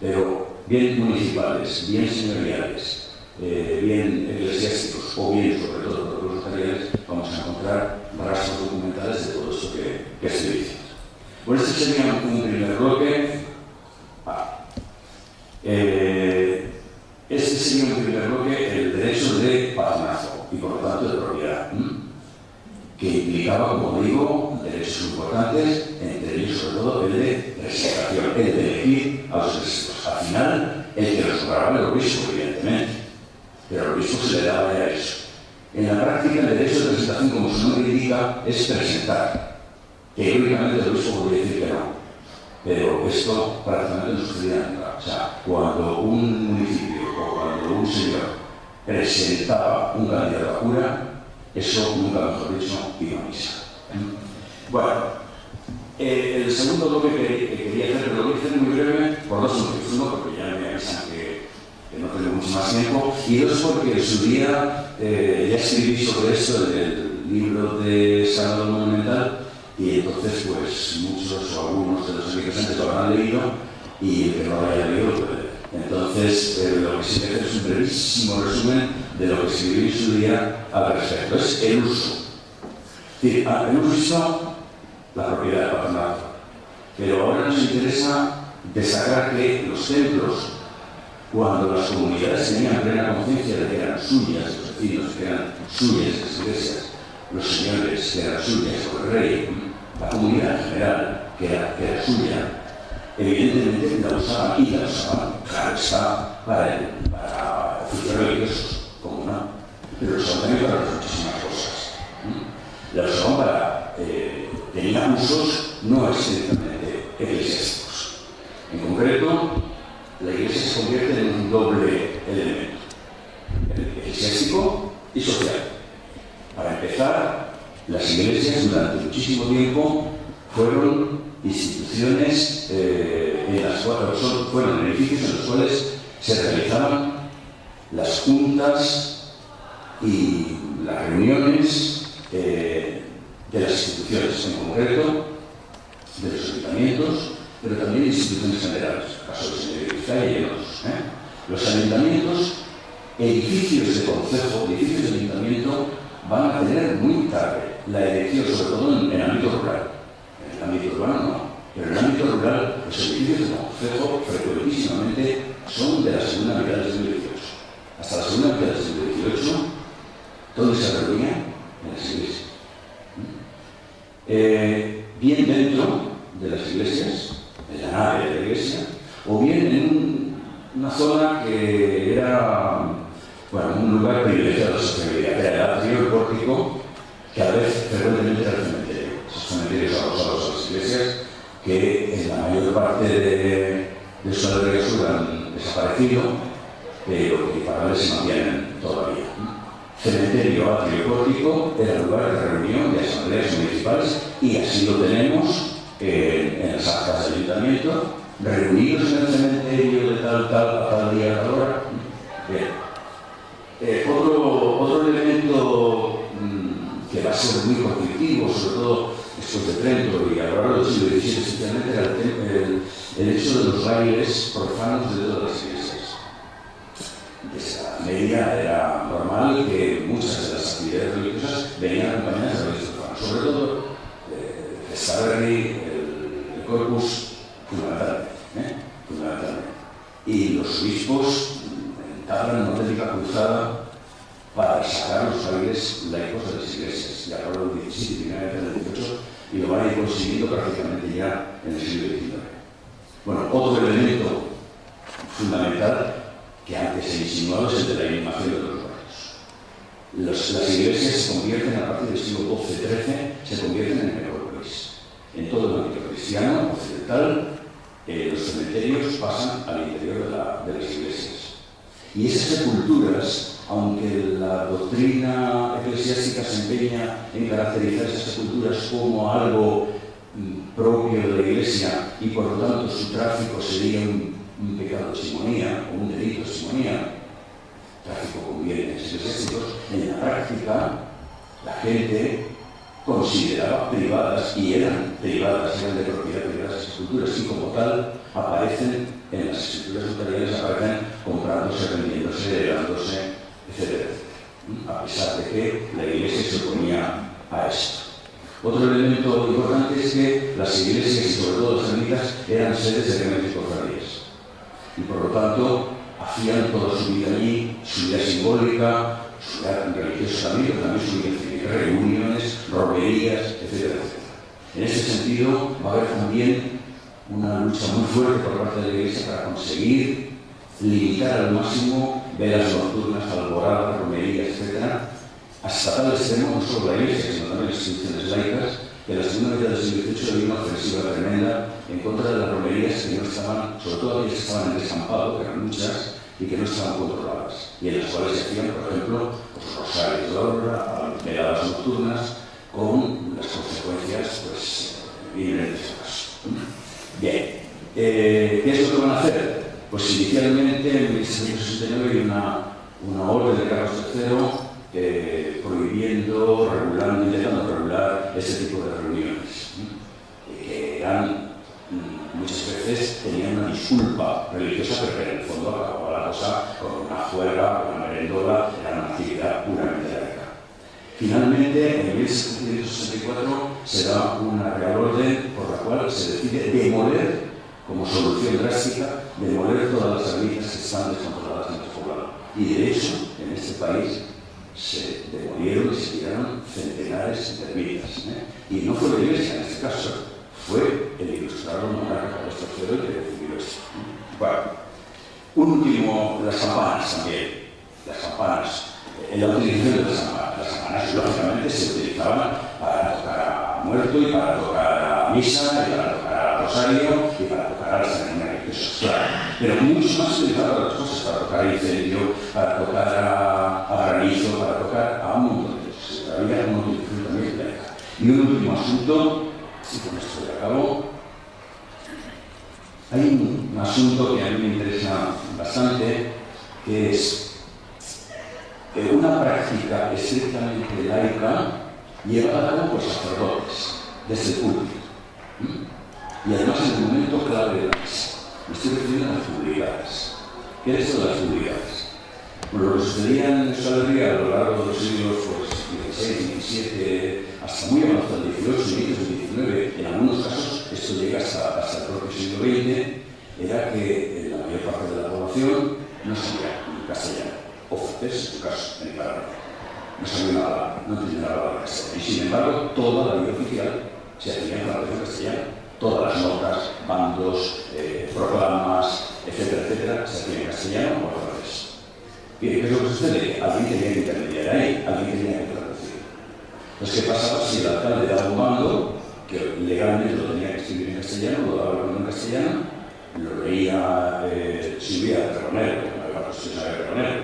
pero bien municipales, bien señoriales, bien eclesiásticos o bien, sobre todo, protocolos notariales, vamos a encontrar rastros documentales de todo esto que estoy diciendo. Bueno, este sería un primer bloque. Este sería un primer bloque, el derecho de patronazgo y por lo tanto de propiedad, que implicaba, como digo, derechos importantes, entre ellos sobre todo el de presentación, el de elegir a los presos. Al final, el que los nombraba el obispo, evidentemente, pero al obispo se le daba ya eso. En la práctica, el derecho de presentación, como su nombre indica, es presentar. Teóricamente el obispo podría decir que no, pero esto prácticamente no sucedía nunca. O sea, cuando un municipio o cuando un señor presentaba un candidato a cura, eso nunca, mejor dicho, iba a misa. Bueno, el segundo bloque que quería hacer, pero lo voy a hacer muy breve por dos motivos. Uno, porque ya me avisan que no tengo mucho más tiempo, y dos, porque en su día ya escribí sobre esto en el libro de Sábado Monumental, y entonces pues muchos o algunos de los aquí presentes lo habrán leído, y el que no lo haya leído lo puede leer. Entonces, lo que sí que hacer es un brevísimo resumen de lo que escribí en su día al respecto. Es el uso. Es decir, hemos visto la propiedad del patronato, pero ahora nos interesa destacar que los templos, cuando las comunidades tenían plena conciencia de que eran suyas, los vecinos que eran suyas las iglesias, los señores que eran suyas, o el rey, la comunidad en general que era suya, evidentemente la usaban, y la usaban, claro está, para oficios religiosos, como no, pero lo usaban también para muchísimas cosas. La usaban para, tenían usos no estrictamente eclesiásticos. En concreto, la iglesia se convierte en un doble elemento, el eclesiástico y social. Para empezar, las iglesias durante muchísimo tiempo fueron instituciones en las cuales fueron edificios en los cuales se realizaban las juntas y las reuniones de las instituciones, en concreto de los ayuntamientos, pero también de instituciones generales, caso de Señor Vizcaya y otros. Los ayuntamientos, edificios de concejo, edificios de ayuntamiento, van a tener muy tarde la elección, sobre todo en el ámbito rural. En el ámbito urbano no, pero en el ámbito rural los edificios de concejo frecuentísimamente son de la segunda mitad del siglo XVIII. Hasta la segunda mitad del siglo XVIII, ¿dónde se reunían? En las iglesias. Bien dentro de las iglesias, en la nave de la iglesia, o bien en una zona que era, bueno, un lugar privilegiado de sostenibilidad, que era el atrio, el pórtico, que a veces frecuentemente era el cementerio. Esos cementerios adosados a las iglesias, que en la mayor parte de su regreso han desaparecido, pero que para ver se mantienen todavía. Cementerio, atrio, pórtico era el lugar de reunión de asambleas municipales, y así lo tenemos en las actas del ayuntamiento, reunidos en el cementerio de tal, a tal día, a tal hora. Bien. Otro elemento que va a ser muy conflictivo, sobre todo después de Trento y a lo largo del siglo XVII, especialmente, era el hecho de los bailes profanos de todas las iglesias. Desde la media era normal que muchas de las actividades religiosas venían acompañadas de bailes profanos, sobre todo el Saberri, el Corpus, fundamentalmente. Y los obispos entablan una auténtica cruzada para sacar los bailes laicos de las iglesias, ya a lo largo del XVII y finalmente del XVIII, y lo van a ir consiguiendo prácticamente ya en el siglo XIX. Bueno, otro elemento fundamental que antes se insinuaba es el de la animación de los barrios. Las iglesias se convierten, a partir del siglo XII-XIII, se convierten en necrópolis. En todo el ámbito cristiano occidental, los cementerios pasan al interior de las iglesias. Y esas sepulturas, aunque la doctrina eclesiástica se empeña en caracterizar esas sepulturas como algo propio de la iglesia y por lo tanto su tráfico sería un pecado de simonía o un delito de simonía, tráfico con bienes eclesiásticos, en la práctica la gente consideraba privadas, y eran privadas, eran de propiedad privada las esculturas, y como tal aparecen en las escrituras notariales, aparecen comprándose, vendiéndose, heredándose, etc. A pesar de que la iglesia se oponía a esto. Otro elemento importante es que las iglesias, y sobre todo las ermitas, eran sedes de gremios y cofradías. Y por lo tanto, hacían toda su vida allí, su vida simbólica, su vida religiosa también, pero también su vida civil, reuniones, romerías, etc. En este sentido, va a haber también una lucha muy fuerte por parte de la Iglesia para conseguir limitar al máximo velas nocturnas, alboradas, romerías, etc., hasta tal extremo, no solo la Iglesia, sino también las instituciones laicas, que en la segunda mitad del siglo XVIII había una ofensiva tremenda en contra de las romerías que no estaban, sobre todo aquellas que estaban en descampado, que eran muchas, y que no estaban controladas, y en las cuales se hacían, por ejemplo, pues, rosarios de obra, veladas nocturnas, con las consecuencias pues, inherentes al caso. Bien, ¿qué es lo que van a hacer? Pues inicialmente en 1769 hay una orden de Carlos III prohibiendo, regulando, intentando regular este tipo de reuniones, que eran, muchas veces tenían una disculpa religiosa, pero que en el fondo acababa la cosa con una juerga, con una merendola, era una actividad puramente laica. Finalmente, en 1764 se da una real orden por la cual se decide demoler, como solución drástica, demoler todas las ermitas que están descontroladas en el poblado. Y de hecho, en este país se demolieron y se tiraron centenares de ermitas. Y no fue la Iglesia en este caso, fue el ilustrado monarca Carlos III el que decidió esto. Bueno, un último, las campanas también. Las campanas, la utilización de las campanas. Las campanas, lógicamente, se utilizaban para tocar a muerto y para tocar a misa y para tocar a rosario y para tocar a las ceremonias religiosas, claro. Pero mucho más se utilizaban otras cosas, para tocar a incendio, para tocar a granizo, para tocar a un montón de cosas. Había una utilización también laica. Y un último asunto, y con esto ya acabo. Hay un asunto que a mí me interesa bastante, que es una práctica estrictamente laica llevada a cabo por sacerdotes desde el púlpito. Y además en el momento clave de la misa. Me estoy refiriendo a las publicidades. ¿Qué es esto de las publicidades? Bueno, lo que sucedía en Euskal Herria a lo largo de los siglos XVI, XVII, hasta muy avanzado el XVIII, inicios del XIX, en algunos casos, esto llega hasta el propio siglo XX, era que la mayor parte de la población no sabía castellano, o francés en su caso, en el Paraná. No sabía nada, no entendía nada de castellano. Y sin embargo, toda la vida oficial se hacía en la versión castellana. Todas las notas, bandos, proclamas, etcétera, etcétera, se hacían en castellano o en francés. Bien, ¿qué es lo que sucede? Alguien tenía que intermediar ahí, alguien tenía que traducir. Entonces, ¿qué pasaba si el alcalde daba un bando, que legalmente lo tenía que escribir en castellano, lo daba en castellano, lo leía Silvia de Ronero, que no había posición de Ronero,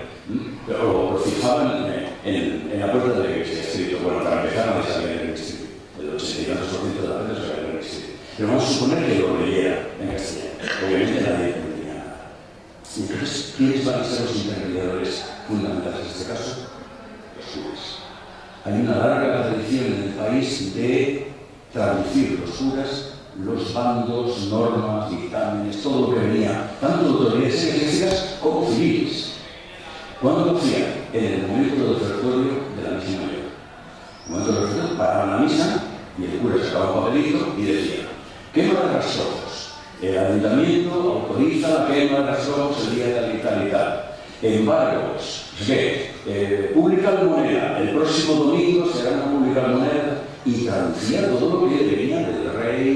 pero lo fijaban en la puerta de la iglesia escrito. Bueno, para empezar, no sabía leer escrito. El 82% de la gente no sabía leer escrito. Pero vamos a suponer que lo leyera en castellano. Obviamente nadie entendía nada. Y entonces, ¿quiénes van a ser los intermediadores fundamentales en este caso? Los curas. Hay una larga tradición en el país de traducir los curas, los bandos, normas, dictámenes, todo lo que venía, tanto de autoridades eclesiásticas como civiles. ¿Cuándo lo hacían? En el momento del ofertorio de la misa mayor. En el momento del ofertorio paraban la misa y el cura sacaba un papelito y decía: quema de rastrojos. El ayuntamiento autoriza la quema de rastrojos el día tal y tal y tal. Embargos. Pública almoneda. El próximo domingo será una pública almoneda. Y traducía todo lo que venía del rey,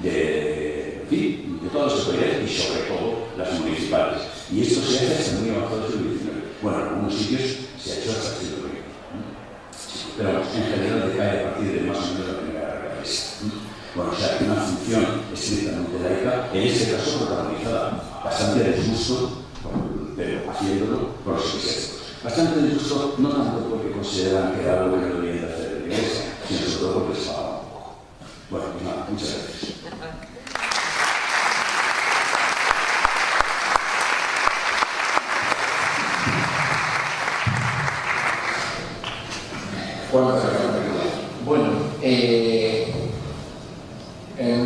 de todas las autoridades y sobre todo las municipales. Y esto se hace hasta muy avanzado del siglo XIX. Bueno, en algunos sitios se ha hecho hasta el siglo XX. Pero en general decae a partir de más o menos la primera guerra carlista. Bueno, o sea, una función estrictamente laica, en este caso protagonizada bastante de disgusto, pero haciéndolo por los eclesiásticos. Bastante de disgusto, no tanto porque consideran que era algo que no debían de hacer de la iglesia, sino sobre todo porque les pagaban un poco. Bueno, pues nada, muchas gracias. Bueno,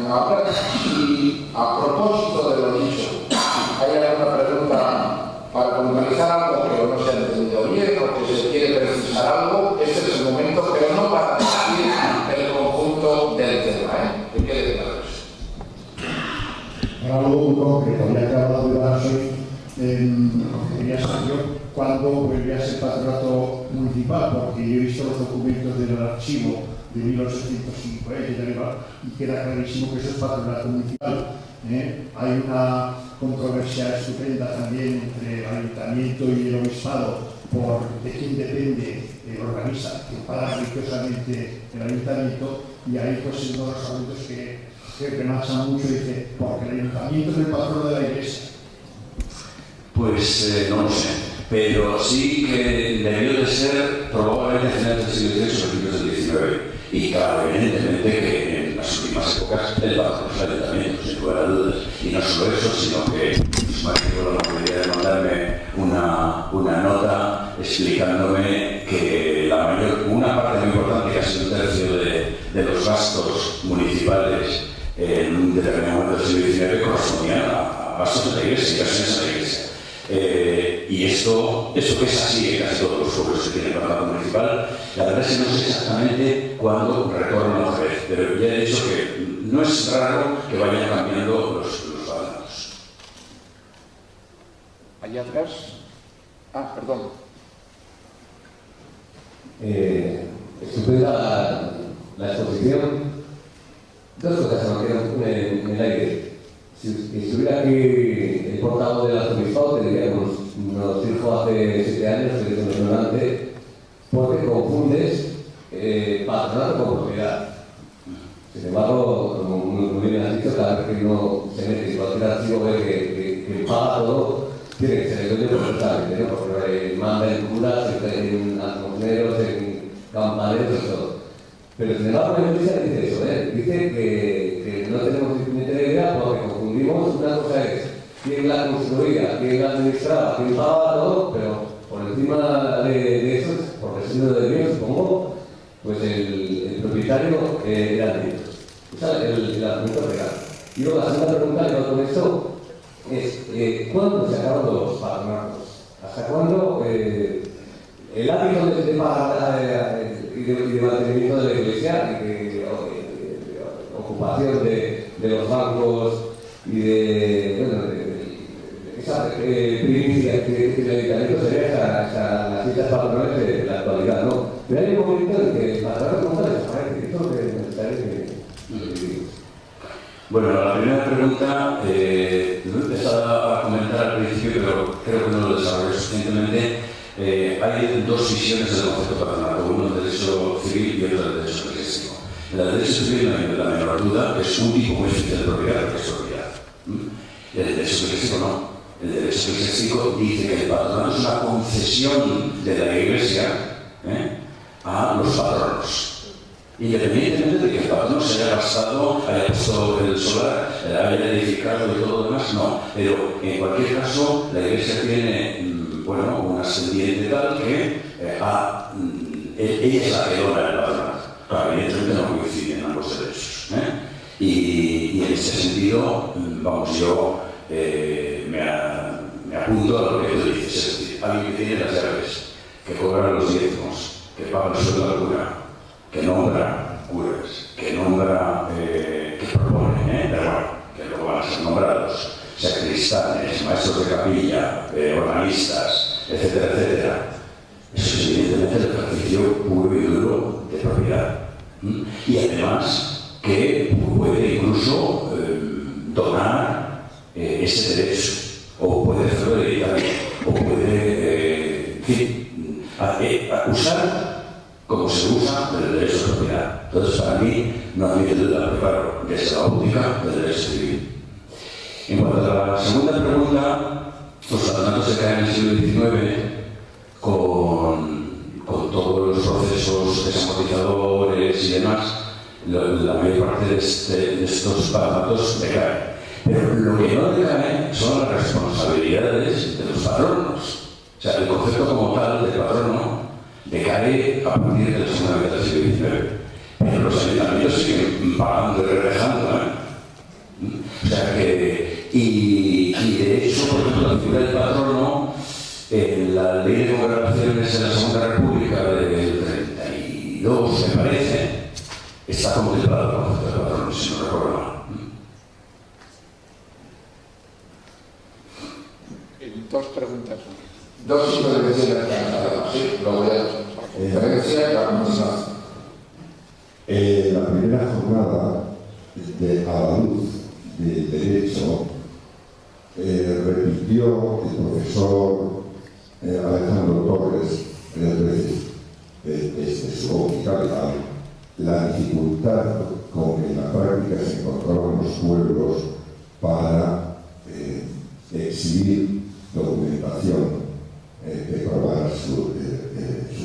ahora sí, a propósito de lo dicho, ¿hay alguna pregunta para puntualizar algo que no se ha entendido bien o que se quiere precisar algo? Este es el momento, pero no para decir el conjunto del tema, ¿eh? Que quede claro eso. Algo muy concreto, ya que he hablado de Barasoy, quería saber yo cuándo volvería a ser patronato municipal, porque yo he visto los documentos del archivo de 1850 y tal y queda clarísimo que eso es patronato municipal. Hay una controversia estupenda también entre el ayuntamiento y el obispado por de quién depende, organiza, que paga religiosamente el ayuntamiento, y ahí pues es uno de los argumentos que remarcha mucho y dice, porque el ayuntamiento es el patrono de la iglesia. Pues no lo sé, pero sí que debió de ser probablemente a finales del siglo XVIII o principios del XIX. Y claro, evidentemente que en las últimas épocas el patrón es el ayuntamiento, sin lugar a dudas. Y no solo eso, sino que tuvo la amabilidad de mandarme una nota explicándome que una parte muy importante, casi un tercio de los gastos municipales en un determinado momento del siglo XIX correspondían a gastos de la iglesia, inversiones a la iglesia. Y esto es así en casi todos los pueblos que tienen patronato municipal. La verdad es que no sé exactamente cuándo retorna otra vez, pero ya he dicho que no es raro que vayan cambiando los patronatos. Allá atrás. Perdón. Estupenda la exposición. Dos cosas se me quedan en el aire. Si estuviera aquí el portavoz del arzobispado, te diría que nos dijo hace 7 años, que es impresionante, porque confundes patronato con propiedad. Sin embargo, como muy bien has dicho, cada vez que uno se mete en cualquier archivo ve que paga todo, tiene que ser el dueño perfectamente, ¿no? Porque manda en curas, en almoneros, en campaneros y todo. Pero sin embargo, la noticia dice eso, dice que no tenemos suficiente idea porque confundimos. Una cosa es quién la construía, quién la administraba, quién pagaba todo, pero por encima de eso, por decirlo de Dios, supongo, pues el propietario era el Dios. Esa es el argumento real. Y luego la segunda pregunta que con esto es ¿cuándo se acaban los patronatos? ¿Hasta cuándo el hábito de pagar y de mantenimiento de la iglesia y de ocupación de los bancos y de esa primicia que el ayuntamiento sería hasta las fiestas patronales de la actualidad, ¿no? Pero hay un momento en que el patronato como tal desaparece. Esto es lo que me gustaría que Bueno, la primera pregunta, lo he empezado a comentar al principio, pero creo que no lo desarrollé suficientemente. Hay dos visiones del concepto patronato, uno del derecho civil y otro del derecho eclesiástico. En el derecho civil no hay la menor duda que es un tipo muy especial de propiedad, que es propiedad. Y en el derecho eclesiástico no. El derecho eclesiástico dice que el patronato es una concesión de la Iglesia a los patronos. Independientemente de que el patrono se haya gastado, haya puesto el solar, haya edificado y todo lo demás, no. Pero en cualquier caso, la Iglesia tiene un ascendiente tal que ella es la que dona el patronato. Claro, evidentemente no coinciden ambos derechos. Y en ese sentido, yo me apunto a lo que tú dices. Es decir, alguien que tiene las llaves, que cobra los diezmos, que paga el sueldo al cura, que nombra curas, que nombra, que propone, pero bueno, que luego van a ser nombrados, sacristanes, maestros de capilla, organistas, etcétera, etcétera. Eso es evidentemente el ejercicio puro y duro de propiedad. Y además que puede incluso donar ese derecho, o puede hacerlo hereditario, o puede usar como se usa el derecho de propiedad. Entonces, para mí, no admite duda, pero claro, desde la óptica del derecho civil. En cuanto a la segunda pregunta, los patronatos se caen en el siglo XIX con todos los procesos desamortizadores y demás. La mayor parte de estos patronatos decaen. Pero lo que no decae son las responsabilidades de los patronos. O sea, el concepto como tal de patrono decae a partir de la segunda mitad del siglo XIX. Pero los ayuntamientos siguen pagando y reflejando. O sea que, y de hecho, por ejemplo, la figura del patrono, en la ley de congregaciones en la Segunda República del 32, me parece, está contemplado el concepto de patrono, si no recuerdo mal. Dos preguntas. Dos intervenciones. Sí, lo voy a conferencia y la continuación. La primera jornada a la luz del derecho repitió el profesor Alejandro Torres 3 veces desde su óptica legal la dificultad con que en la práctica se encontraban los pueblos para exhibir documentación que probara su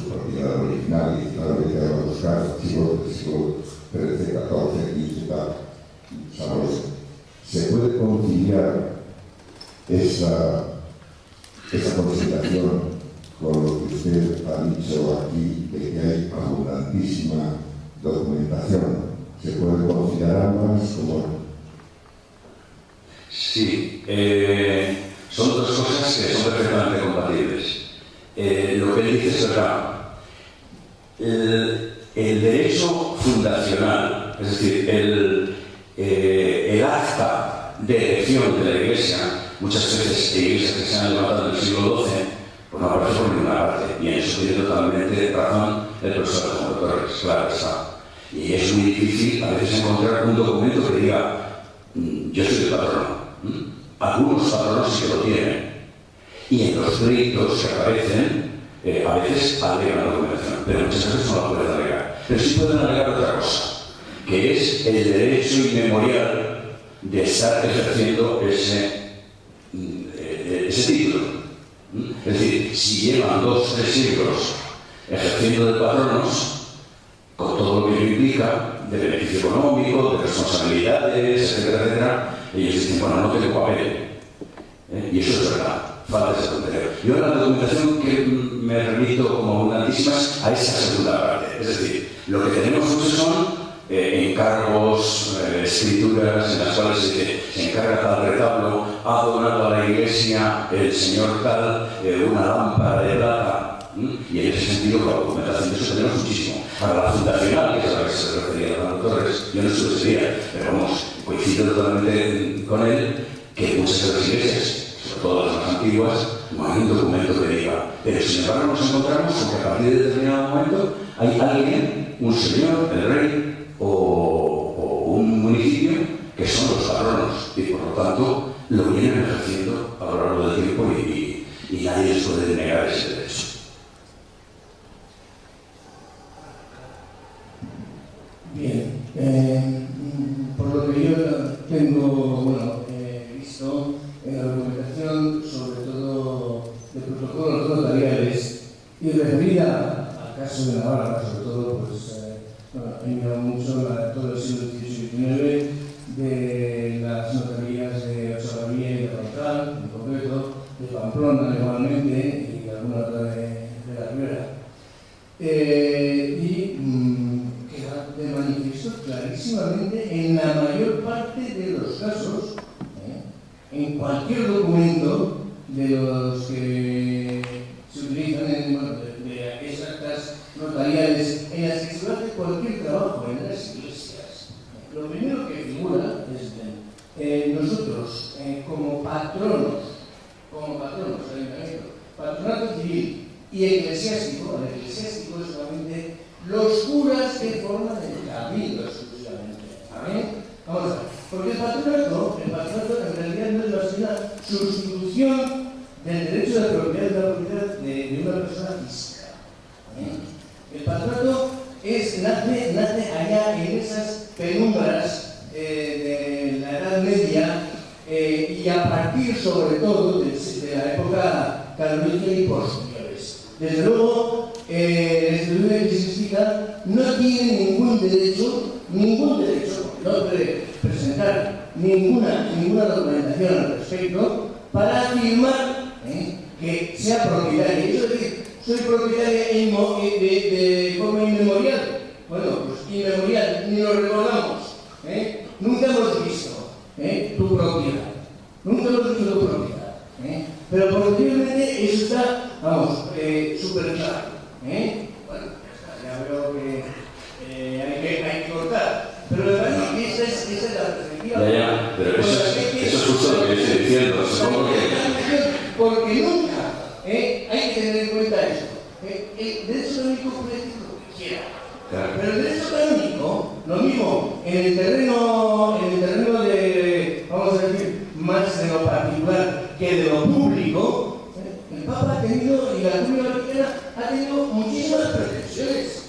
propiedad original, y claramente hay los casos archivos del siglo XIII, XIV, XV y tal. ¿Sabes? ¿Se puede conciliar esa consideración con lo que usted ha dicho aquí de que hay abundantísima documentación? ¿Se puede considerar ambas como...? Sí, son dos cosas que son perfectamente compatibles. Lo que él dice es verdad. El derecho fundacional, es decir, el acta de elección de la Iglesia, muchas veces iglesias que se han levantado en el siglo XII, pues no aparece por ninguna parte, y en eso tiene totalmente razón el profesor Alejandro Torres, claro está. Y es muy difícil a veces encontrar un documento que diga yo soy el patrono. Algunos patronos sí que lo tienen, y en los pleitos que aparecen a veces alegan la documentación, pero muchas veces no la pueden alegar. Pero sí pueden alegar otra cosa, que es el derecho inmemorial de estar ejerciendo ese título. Es decir, si llevan 2 o 3 siglos ejerciendo de patronos, con todo lo que ello implica, de beneficio económico, de responsabilidades, etcétera, etcétera, ellos dicen, bueno, no tengo papel. Y eso es verdad, falta esa tontería. Yo en la documentación que me remito como abundantísimas a esa segunda parte. Es decir, lo que tenemos muchos son encargos, escrituras en las cuales se dice, se encarga tal retablo, ha donado a la iglesia el señor tal una lámpara de plata. Y en ese sentido, la documentación de eso tenemos muchísimo. Para la fundacional, que es a la que se refería Alejandro Torres, yo no estuve ese día, pero vamos, coincido totalmente con él, que muchas de las iglesias, sobre todo las más antiguas, no hay un documento que diga. Pero sin embargo nos encontramos con que a partir de determinado momento hay alguien, un señor, el rey o un municipio, que son los patronos y por lo tanto lo vienen ejerciendo a lo largo del tiempo y nadie les puede negar ese derecho. Bien, por lo que yo tengo visto en la documentación, sobre todo de protocolos notariales, y referida al caso de Navarra, sobre todo, pues, he mirado mucho todo el siglo XVIII y XIX de las notarías de Ochagavía y de Roncal, en concreto, de Pamplona, igualmente, y alguna otra de la Ribera. Queda de manifiesto clarísimamente en la mayor parte de los casos, en cualquier documento de los que se utilizan de esas actas notariales en las que se hace cualquier trabajo en las iglesias. Lo primero que figura es nosotros como patronos ayuntamiento, patronato civil y eclesiástico. El eclesiástico es solamente los curas que forman el cabildo exclusivamente. ¿Amén? Vamos a ver. Porque el patronato en realidad no es más que una sustitución del derecho de propiedad de la propiedad de una persona física. ¿Amén? El patronato nace allá en esas penumbras de la Edad Media y a partir sobre todo de la época carolíngia y posteriores. Desde luego, la estructura eclesiástica no tiene ningún derecho, no puede presentar ninguna documentación al respecto para afirmar que sea propietaria. Eso es decir, soy propietaria de forma inmemorial. Bueno, pues inmemorial, ni lo recordamos. Nunca hemos visto tu propiedad. Pero posteriormente eso está, súper claro. Bueno, ya veo que hay que cortar. Pero me parece que esa es la perspectiva. Ya, pero eso es justo lo que yo estoy diciendo. Porque nunca hay que tener en cuenta esto. El derecho canónico puede decir lo que quiera. Claro. Pero el derecho canónico, lo mismo, en el terreno de, vamos a decir, más de lo particular que de lo público, el Papa ha tenido, y la Comunidad Vaticana ha tenido muchísimas pretensiones.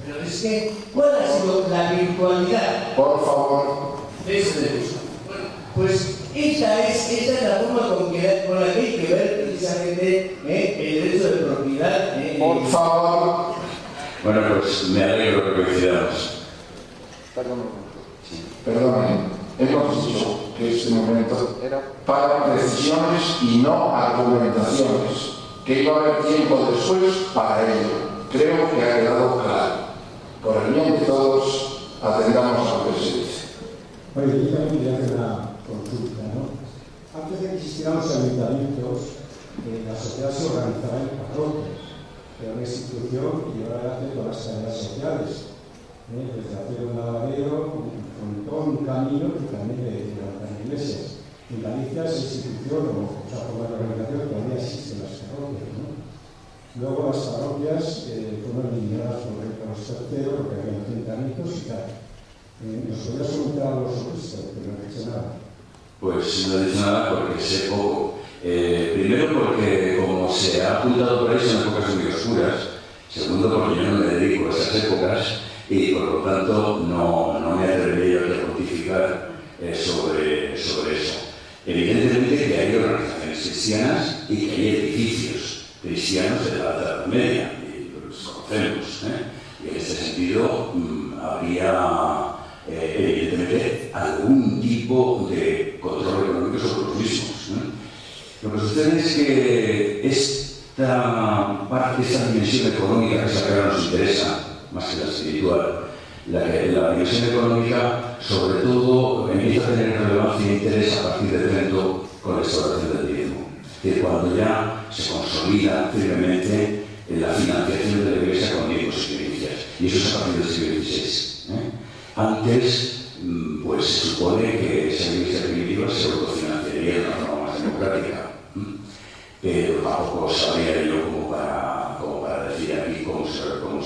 Pero es que, ¿cuál ha sido la virtualidad Por favor. de ese derecho? Bueno, pues esta es la forma con la que hay que ver precisamente el derecho de propiedad. Por favor. Bueno, pues me alegro que coincidamos. Perdónenme, hemos dicho que este momento era para decisiones y no argumentaciones, que iba a haber tiempo después para ello. Creo que ha quedado claro. Por el bien de todos, atendamos a lo que se dice. Oye, yo también quería hacer una consulta, ¿no? Antes de que existieran los ayuntamientos, la sociedad se organizaba en parroquias, que era una institución que llevaba adelante todas las tareas sociales, desde hacer un lavadero, un frontón, un camino, y también de levantar iglesias. En Galicia esa institución, o sea, forma de organización, todavía existen las parroquias, ¿no? Luego las parroquias fueron eliminadas por el Carlos III, porque había ayuntamientos y tal. ¿Nos podrías comentar algo sobre esto? Que no he dicho nada. Pues no he dicho nada porque sé poco. Primero porque como se ha apuntado por ahí son épocas muy oscuras. Segundo porque yo no me dedico a esas épocas y por lo tanto no me atrevería a pontificar sobre eso. Evidentemente que hay organizaciones cristianas y que hay edificios cristianos de la Edad Media, y los conocemos, y en este sentido habría evidentemente algún tipo de control económico sobre los mismos. Lo que sucede es que esta dimensión económica, que es la que ahora nos interesa, más que la espiritual, la dimensión económica sobre todo empieza a tener relevancia e interés a partir de Trento con la instauración del diezmo. Que cuando ya se consolida firmemente la financiación de la Iglesia con diezmos y primicias. Y eso es a partir del siglo XVI. Antes, pues se supone que esa Iglesia primitiva se autofinanciaría de una forma más democrática. Pero tampoco sabría yo como para decir aquí cómo